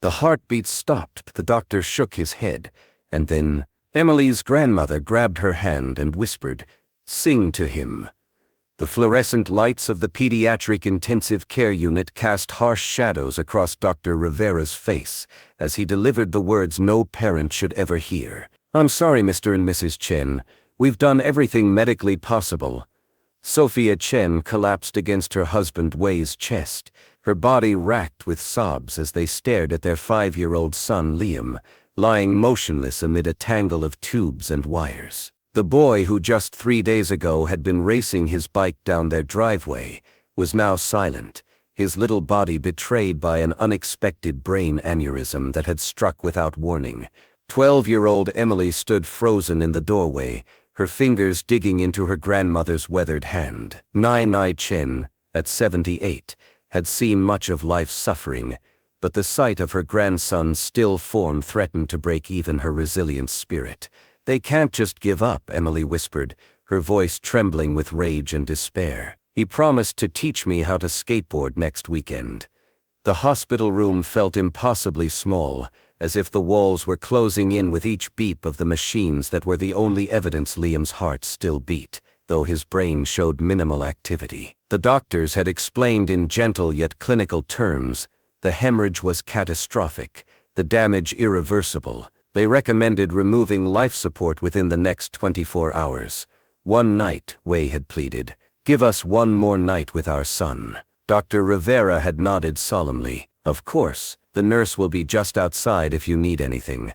The heartbeat stopped, the doctor shook his head, and then Emily's grandmother grabbed her hand and whispered, "Sing to him." The fluorescent lights of the pediatric intensive care unit cast harsh shadows across Dr. Rivera's face as he delivered the words no parent should ever hear. "I'm sorry, Mr. and Mrs. Chen. We've done everything medically possible." Sophia Chen collapsed against her husband Wei's chest, her body racked with sobs as they stared at their 5-year-old son Liam, lying motionless amid a tangle of tubes and wires. The boy who just 3 days ago had been racing his bike down their driveway was now silent, his little body betrayed by an unexpected brain aneurysm that had struck without warning. 12-year-old Emily stood frozen in the doorway, her fingers digging into her grandmother's weathered hand. Nai Chen, at 78, had seen much of life's suffering, but the sight of her grandson's still form threatened to break even her resilient spirit. "They can't just give up," Emily whispered, her voice trembling with rage and despair. "He promised to teach me how to skateboard next weekend." The hospital room felt impossibly small, as if the walls were closing in with each beep of the machines that were the only evidence Liam's heart still beat, though his brain showed minimal activity. The doctors had explained in gentle yet clinical terms, the hemorrhage was catastrophic, the damage irreversible. They recommended removing life support within the next 24 hours. "One night," Wei had pleaded. "Give us one more night with our son." Dr. Rivera had nodded solemnly. "Of course, the nurse will be just outside if you need anything."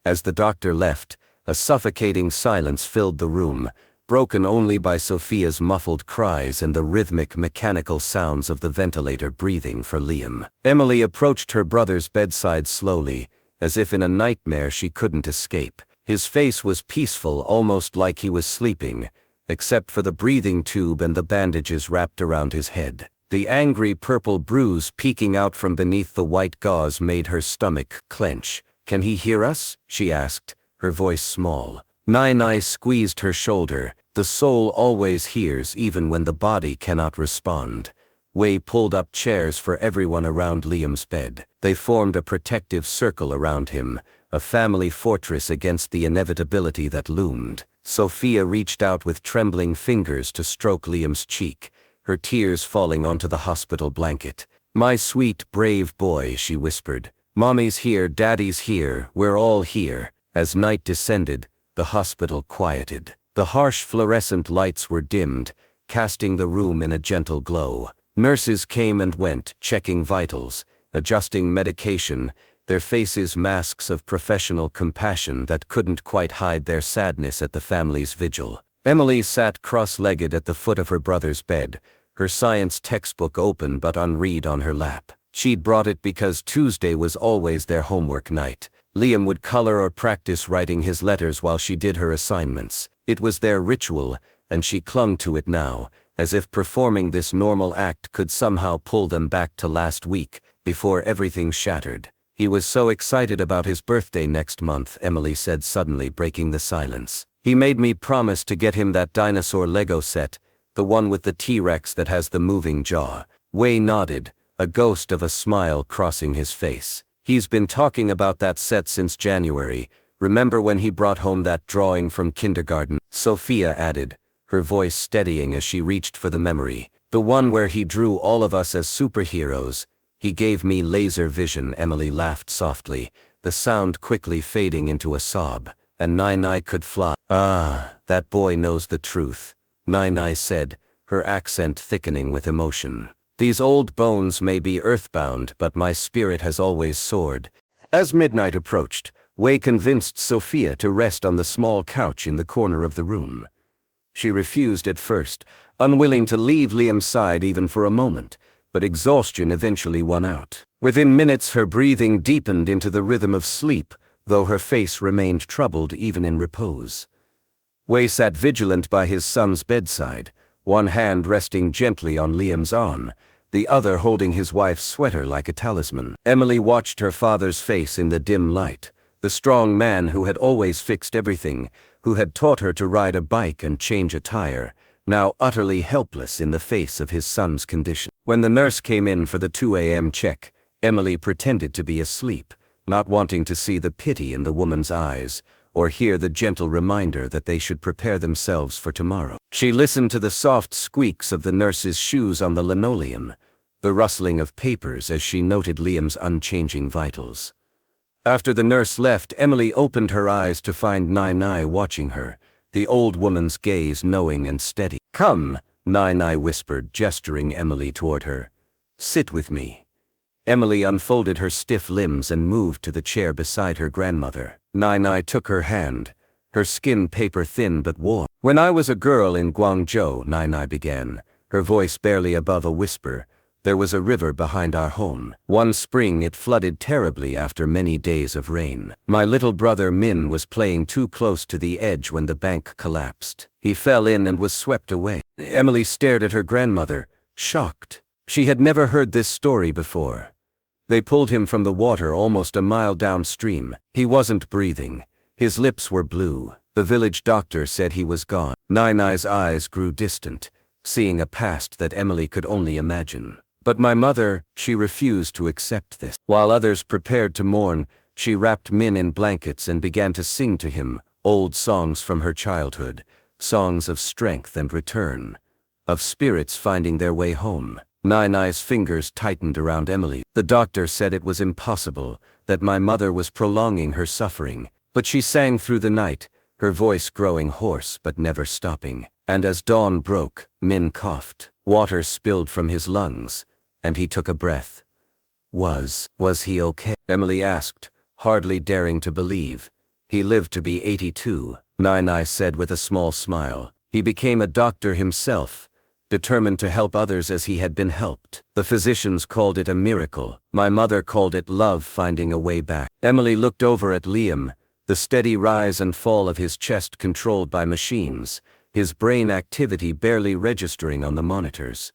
As the doctor left, a suffocating silence filled the room, broken only by Sophia's muffled cries and the rhythmic mechanical sounds of the ventilator breathing for Liam. Emily approached her brother's bedside slowly, as if in a nightmare she couldn't escape. His face was peaceful, almost like he was sleeping, except for the breathing tube and the bandages wrapped around his head. The angry purple bruise peeking out from beneath the white gauze made her stomach clench. "Can he hear us?" she asked, her voice small. Nai squeezed her shoulder. "The soul always hears even when the body cannot respond." Wei pulled up chairs for everyone around Liam's bed. They formed a protective circle around him, a family fortress against the inevitability that loomed. Sophia reached out with trembling fingers to stroke Liam's cheek, her tears falling onto the hospital blanket. "My sweet, brave boy," she whispered. "Mommy's here, Daddy's here, we're all here." As night descended, the hospital quieted. The harsh fluorescent lights were dimmed, casting the room in a gentle glow. Nurses came and went, checking vitals, adjusting medication, their faces masks of professional compassion that couldn't quite hide their sadness at the family's vigil. Emily sat cross-legged at the foot of her brother's bed, her science textbook open but unread on her lap. She'd brought it because Tuesday was always their homework night. Liam would color or practice writing his letters while she did her assignments. It was their ritual, and she clung to it now, as if performing this normal act could somehow pull them back to last week, before everything shattered. "He was so excited about his birthday next month," Emily said, suddenly breaking the silence. "He made me promise to get him that dinosaur Lego set, the one with the T-Rex that has the moving jaw." Wei nodded, a ghost of a smile crossing his face. "He's been talking about that set since January. Remember when he brought home that drawing from kindergarten?" Sophia added, her voice steadying as she reached for the memory. "The one where he drew all of us as superheroes. He gave me laser vision." Emily laughed softly, the sound quickly fading into a sob. "And Nai could fly." "Ah, that boy knows the truth," Nai said, her accent thickening with emotion. "These old bones may be earthbound, but my spirit has always soared." As midnight approached, Wei convinced Sophia to rest on the small couch in the corner of the room. She refused at first, unwilling to leave Liam's side even for a moment, but exhaustion eventually won out. Within minutes her breathing deepened into the rhythm of sleep, though her face remained troubled even in repose. Wei sat vigilant by his son's bedside, one hand resting gently on Liam's arm, the other holding his wife's sweater like a talisman. Emily watched her father's face in the dim light, the strong man who had always fixed everything, who had taught her to ride a bike and change a tire, now utterly helpless in the face of his son's condition. When the nurse came in for the 2 a.m. check, Emily pretended to be asleep, not wanting to see the pity in the woman's eyes, or hear the gentle reminder that they should prepare themselves for tomorrow. She listened to the soft squeaks of the nurse's shoes on the linoleum, the rustling of papers as she noted Liam's unchanging vitals. After the nurse left, Emily opened her eyes to find Nai watching her, the old woman's gaze knowing and steady. "Come," Nai whispered, gesturing Emily toward her. "Sit with me." Emily unfolded her stiff limbs and moved to the chair beside her grandmother. Nai took her hand, her skin paper-thin but warm. "When I was a girl in Guangzhou," Nai began, her voice barely above a whisper, "there was a river behind our home. One spring it flooded terribly after many days of rain. My little brother Min was playing too close to the edge when the bank collapsed. He fell in and was swept away." Emily stared at her grandmother, shocked. She had never heard this story before. They pulled him from the water almost a mile downstream. He wasn't breathing. His lips were blue. The village doctor said he was gone. Nai's eyes grew distant, seeing a past that Emily could only imagine. "But my mother," she refused to accept this. While others prepared to mourn, she wrapped Min in blankets and began to sing to him old songs from her childhood, songs of strength and return, of spirits finding their way home. Nai's fingers tightened around Emily. "The doctor said it was impossible, that my mother was prolonging her suffering, but she sang through the night, her voice growing hoarse but never stopping. And as dawn broke, Min coughed. Water spilled from his lungs, and he took a breath. Was he okay?" Emily asked, hardly daring to believe. "He lived to be 82, Nai said with a small smile. "He became a doctor himself, determined to help others as he had been helped. The physicians called it a miracle. My mother called it love finding a way back." Emily looked over at Liam, the steady rise and fall of his chest controlled by machines, his brain activity barely registering on the monitors.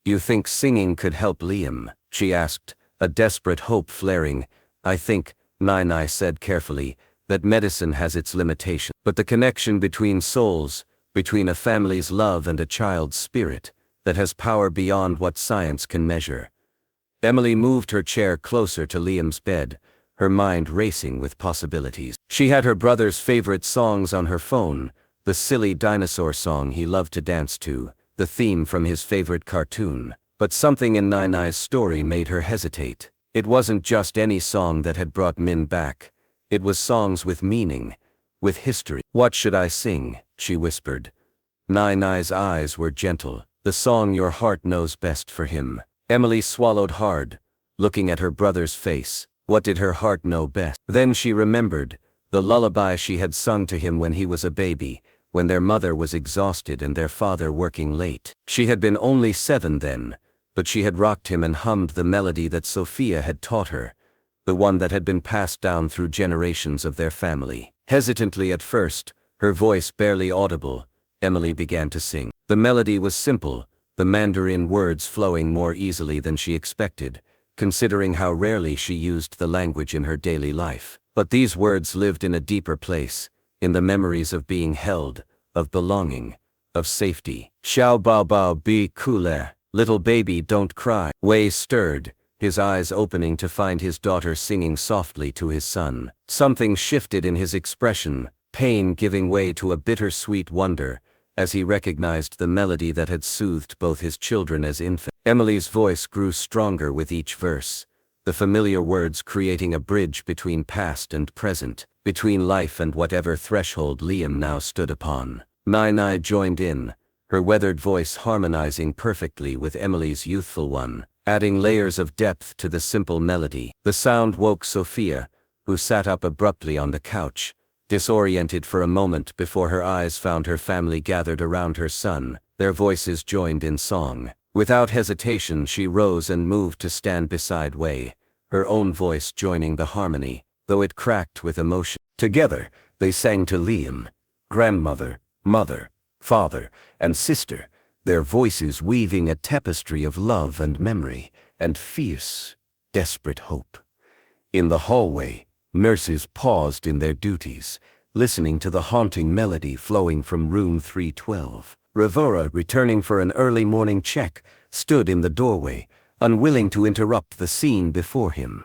"You think singing could help Liam?" she asked, a desperate hope flaring. "I think," Nai said carefully, "that medicine has its limitations. But the connection between souls, between a family's love and a child's spirit, that has power beyond what science can measure." Emily moved her chair closer to Liam's bed, her mind racing with possibilities. She had her brother's favorite songs on her phone, the silly dinosaur song he loved to dance to, the theme from his favorite cartoon. But something in Nai's story made her hesitate. It wasn't just any song that had brought Min back. It was songs with meaning, with history. "What should I sing?" she whispered. Nai's eyes were gentle. "The song your heart knows best for him." Emily swallowed hard, looking at her brother's face. What did her heart know best? Then she remembered the lullaby she had sung to him when he was a baby, when their mother was exhausted and their father working late. She had been only 7 then, but she had rocked him and hummed the melody that Sophia had taught her, the one that had been passed down through generations of their family. Hesitantly at first, her voice barely audible, Emily began to sing. The melody was simple, the Mandarin words flowing more easily than she expected, considering how rarely she used the language in her daily life. But these words lived in a deeper place, in the memories of being held, of belonging, of safety. "Xiao bao bao bi kule, little baby don't cry." Wei stirred, his eyes opening to find his daughter singing softly to his son. Something shifted in his expression, pain giving way to a bittersweet wonder, as he recognized the melody that had soothed both his children as infants. Emily's voice grew stronger with each verse, the familiar words creating a bridge between past and present, between life and whatever threshold Liam now stood upon. Nai joined in, her weathered voice harmonizing perfectly with Emily's youthful one, adding layers of depth to the simple melody. The sound woke Sophia, who sat up abruptly on the couch, disoriented for a moment before her eyes found her family gathered around her son, their voices joined in song. Without hesitation she rose and moved to stand beside Wei, her own voice joining the harmony, though it cracked with emotion. Together, they sang to Liam, grandmother, mother, father, and sister, their voices weaving a tapestry of love and memory, and fierce, desperate hope. In the hallway, nurses paused in their duties, listening to the haunting melody flowing from room 312. Rivera, returning for an early morning check, stood in the doorway, unwilling to interrupt the scene before him.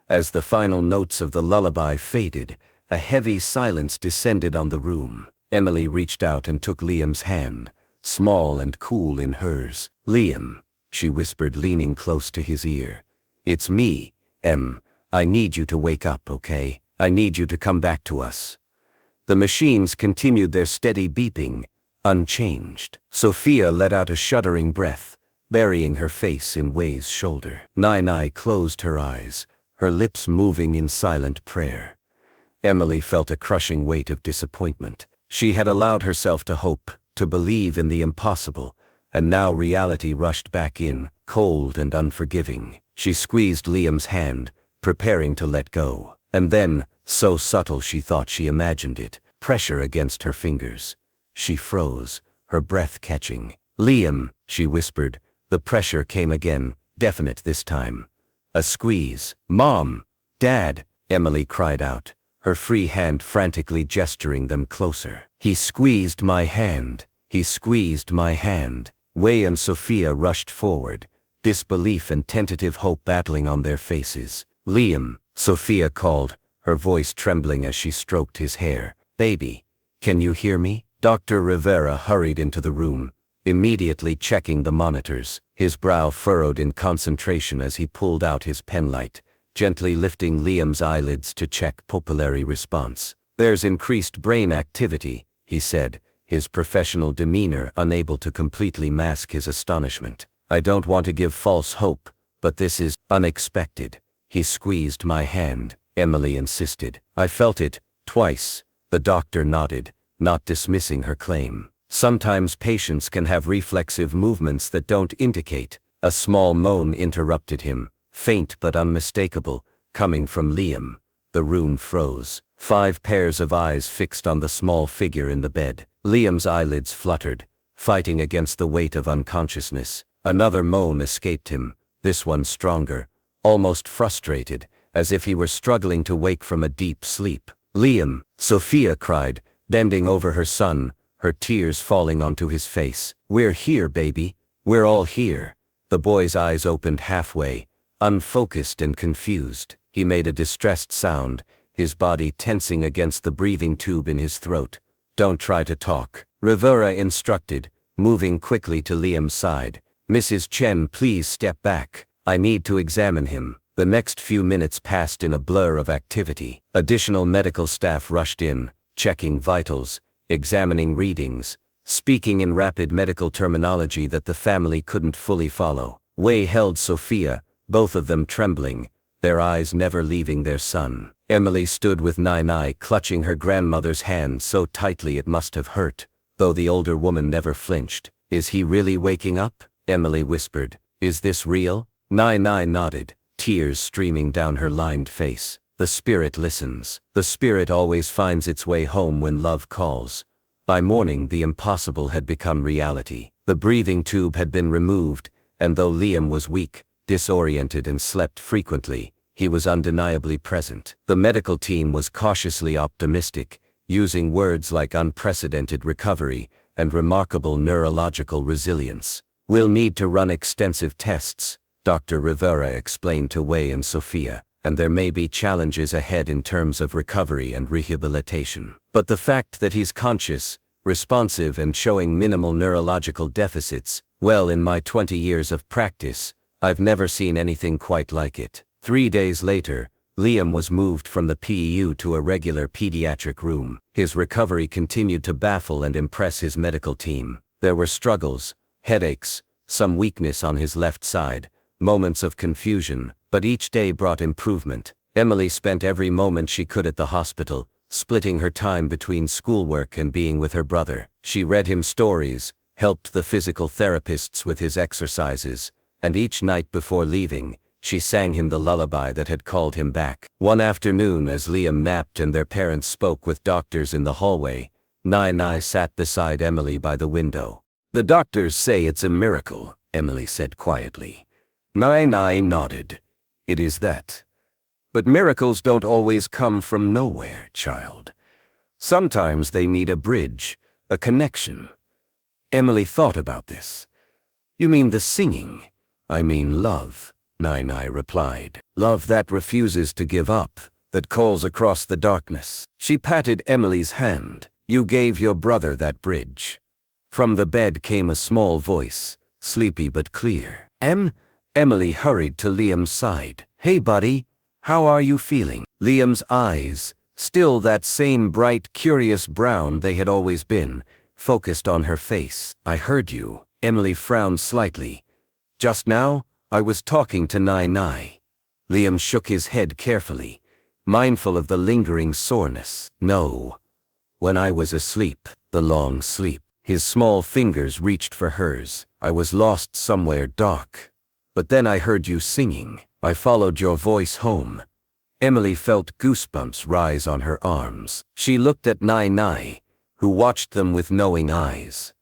As the final notes of the lullaby faded, a heavy silence descended on the room. Emily reached out and took Liam's hand, small and cool in hers. "Liam," she whispered, leaning close to his ear. "It's me, Em. I need you to wake up, okay? I need you to come back to us." The machines continued their steady beeping, unchanged. Sophia let out a shuddering breath, burying her face in Wei's shoulder. Nai closed her eyes, her lips moving in silent prayer. Emily felt a crushing weight of disappointment. She had allowed herself to hope, to believe in the impossible, and now reality rushed back in, cold and unforgiving. She squeezed Liam's hand, preparing to let go. And then, so subtle she thought she imagined it, pressure against her fingers. She froze, her breath catching. "Liam," she whispered. The pressure came again, definite this time. A squeeze. "Mom! Dad!" Emily cried out, her free hand frantically gesturing them closer. "He squeezed my hand. He squeezed my hand." Wei and Sophia rushed forward, disbelief and tentative hope battling on their faces. "Liam," Sophia called, her voice trembling as she stroked his hair. "Baby, can you hear me?" Dr. Rivera hurried into the room, immediately checking the monitors, his brow furrowed in concentration as he pulled out his penlight, gently lifting Liam's eyelids to check pupillary response. "There's increased brain activity," he said, his professional demeanor unable to completely mask his astonishment. "I don't want to give false hope, but this is unexpected." "He squeezed my hand," Emily insisted. "I felt it, twice." The doctor nodded, not dismissing her claim. "Sometimes patients can have reflexive movements that don't indicate." A small moan interrupted him, faint but unmistakable, coming from Liam. The room froze. 5 pairs of eyes fixed on the small figure in the bed. Liam's eyelids fluttered, fighting against the weight of unconsciousness. Another moan escaped him, this one stronger, almost frustrated, as if he were struggling to wake from a deep sleep. "Liam," Sophia cried, bending over her son, her tears falling onto his face. "We're here, baby. We're all here." The boy's eyes opened halfway, unfocused and confused. He made a distressed sound, his body tensing against the breathing tube in his throat. "Don't try to talk," Rivera instructed, moving quickly to Liam's side. "Mrs. Chen, please step back. I need to examine him." The next few minutes passed in a blur of activity. Additional medical staff rushed in, checking vitals, examining readings, speaking in rapid medical terminology that the family couldn't fully follow. Wei held Sophia, both of them trembling, their eyes never leaving their son. Emily stood with Nai clutching her grandmother's hand so tightly it must have hurt, though the older woman never flinched. "Is he really waking up?" Emily whispered. "Is this real?" Nai nodded, tears streaming down her lined face. "The spirit listens. The spirit always finds its way home when love calls." By morning the impossible had become reality. The breathing tube had been removed, and though Liam was weak, disoriented and slept frequently, he was undeniably present. The medical team was cautiously optimistic, using words like unprecedented recovery and remarkable neurological resilience. "We'll need to run extensive tests," Dr. Rivera explained to Wei and Sophia, "and there may be challenges ahead in terms of recovery and rehabilitation. But the fact that he's conscious, responsive and showing minimal neurological deficits, well, in my 20 years of practice, I've never seen anything quite like it." 3 days later, Liam was moved from the PEU to a regular pediatric room. His recovery continued to baffle and impress his medical team. There were struggles, headaches, some weakness on his left side, moments of confusion, but each day brought improvement. Emily spent every moment she could at the hospital, splitting her time between schoolwork and being with her brother. She read him stories, helped the physical therapists with his exercises, and each night before leaving, she sang him the lullaby that had called him back. One afternoon, as Liam napped and their parents spoke with doctors in the hallway, Nai sat beside Emily by the window. "The doctors say it's a miracle," Emily said quietly. Nai nodded. "It is that. But miracles don't always come from nowhere, child. Sometimes they need a bridge, a connection." Emily thought about this. "You mean the singing? I mean love, Nai replied. Love that refuses to give up, that calls across the darkness. She patted Emily's hand. You gave your brother that bridge. From the bed came a small voice, sleepy but clear. Emily hurried to Liam's side. Hey buddy, how are you feeling? Liam's eyes, still that same bright, curious brown they had always been, focused on her face. I heard you. Emily frowned slightly. Just now, I was talking to Nai. Liam shook his head carefully, mindful of the lingering soreness. No. When I was asleep, the long sleep. His small fingers reached for hers. I was lost somewhere dark. But then I heard you singing. I followed your voice home. Emily felt goosebumps rise on her arms. She looked at Nai, who watched them with knowing eyes.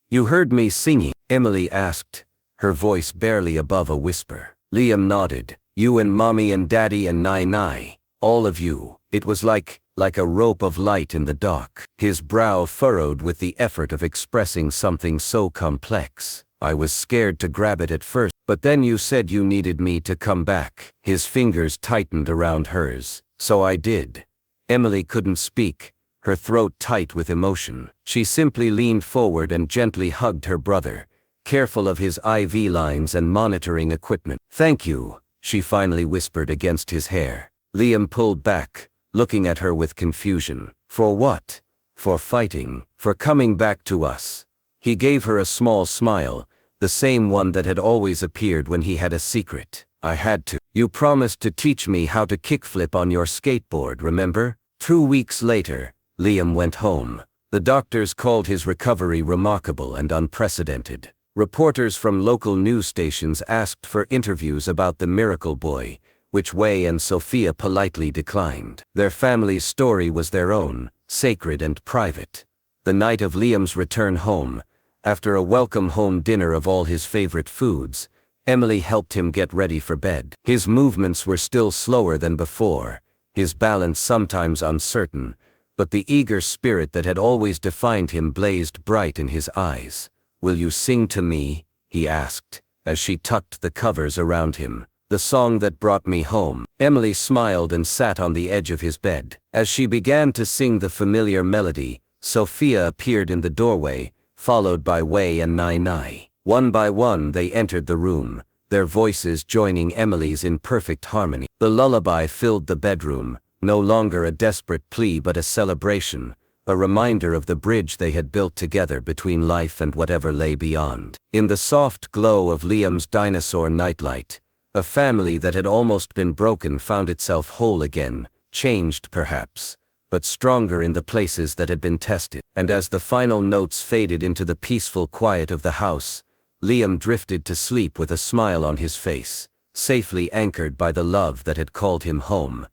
You heard me singing? Emily asked, her voice barely above a whisper. Liam nodded. You and Mommy and Daddy and Nai, all of you. It was like a rope of light in the dark. His brow furrowed with the effort of expressing something so complex. I was scared to grab it at first, but then you said you needed me to come back. His fingers tightened around hers. So I did. Emily couldn't speak, her throat tight with emotion. She simply leaned forward and gently hugged her brother, careful of his IV lines and monitoring equipment. Thank you, she finally whispered against his hair. Liam pulled back, looking at her with confusion. For what? For fighting, for coming back to us. He gave her a small smile, the same one that had always appeared when he had a secret. I had to. You promised to teach me how to kickflip on your skateboard, remember? 2 weeks later, Liam went home. The doctors called his recovery remarkable and unprecedented. Reporters from local news stations asked for interviews about the miracle boy, which Wei and Sophia politely declined. Their family's story was their own, sacred and private. The night of Liam's return home, after a welcome home dinner of all his favorite foods, Emily helped him get ready for bed. His movements were still slower than before, his balance sometimes uncertain, but the eager spirit that had always defined him blazed bright in his eyes. Will you sing to me? He asked, as she tucked the covers around him. The song that brought me home. Emily smiled and sat on the edge of his bed. As she began to sing the familiar melody, Sophia appeared in the doorway, followed by Wei and Nai. One by one they entered the room, their voices joining Emily's in perfect harmony. The lullaby filled the bedroom, no longer a desperate plea but a celebration, a reminder of the bridge they had built together between life and whatever lay beyond. In the soft glow of Liam's dinosaur nightlight, a family that had almost been broken found itself whole again, changed perhaps, but stronger in the places that had been tested. And as the final notes faded into the peaceful quiet of the house, Liam drifted to sleep with a smile on his face, safely anchored by the love that had called him home.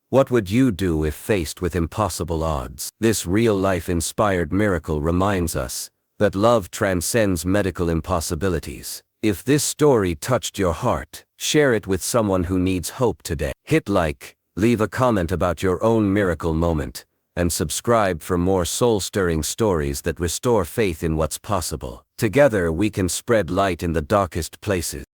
What would you do if faced with impossible odds? This real-life inspired miracle reminds us that love transcends medical impossibilities. If this story touched your heart, share it with someone who needs hope today. Hit like, leave a comment about your own miracle moment, and subscribe for more soul-stirring stories that restore faith in what's possible. Together we can spread light in the darkest places.